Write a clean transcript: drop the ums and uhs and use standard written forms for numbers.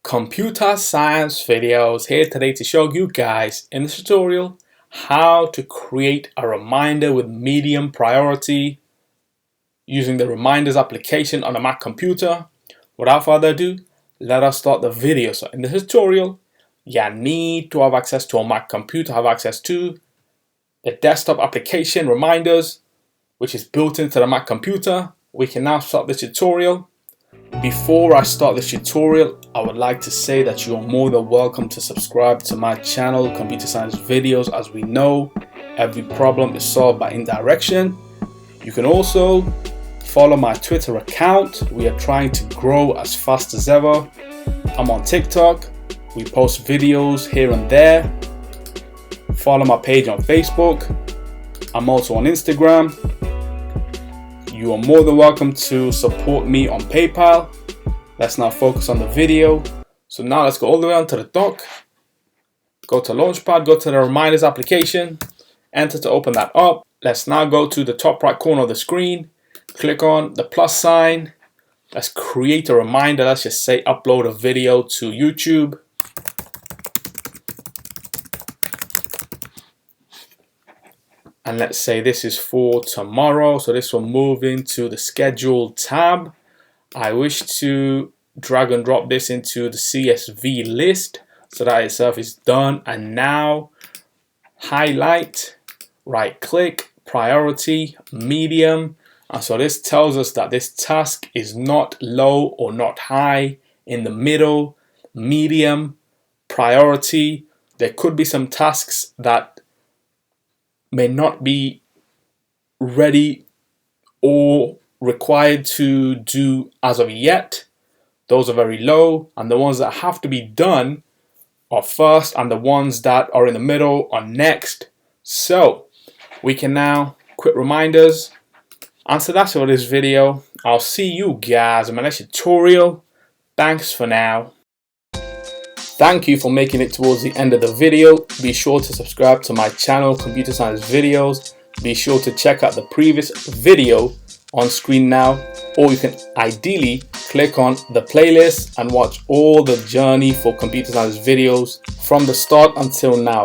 Computer Science Videos here today to show you guys in this tutorial how to create a reminder with medium priority using the reminders application on a Mac computer. Without further ado, let us start the video. So in the tutorial, you need to have access to a Mac computer, have access to the desktop application reminders, which is built into the Mac computer. We can now start the tutorial. Before I start this tutorial, I would like to say that you are more than welcome to subscribe to my channel, Computer Science Videos. As we know, every problem is solved by indirection. You can also follow my Twitter account. We are trying to grow as fast as ever. I'm on TikTok. We post videos here and there. Follow my page on Facebook. I'm also on Instagram. You are more than welcome to support me on PayPal. Let's now focus on the video. So now let's go all the way onto the dock. Go to Launchpad, go to the reminders application, enter to open that up. Let's now go to the top right corner of the screen. Click on the plus sign. Let's create a reminder. Let's just say upload a video to YouTube. And let's say this is for tomorrow. So this will move into the schedule tab. I wish to drag and drop this into the CSV list so that itself is done. And now highlight, right click, priority, medium. And so this tells us that this task is not low or not high, in the middle, medium, priority. There could be some tasks that may not be ready or required to do as of yet. Those are very low, and the ones that have to be done are first, and the ones that are in the middle are next. So we can now quit reminders. And so that's all this video. I'll see you guys in my next tutorial. Thanks for now. Thank you for making it towards the end of the video. Be sure to subscribe to my channel, Computer Science Videos. Be sure to check out the previous video on screen now, or you can ideally click on the playlist and watch all the journey for Computer Science Videos from the start until now.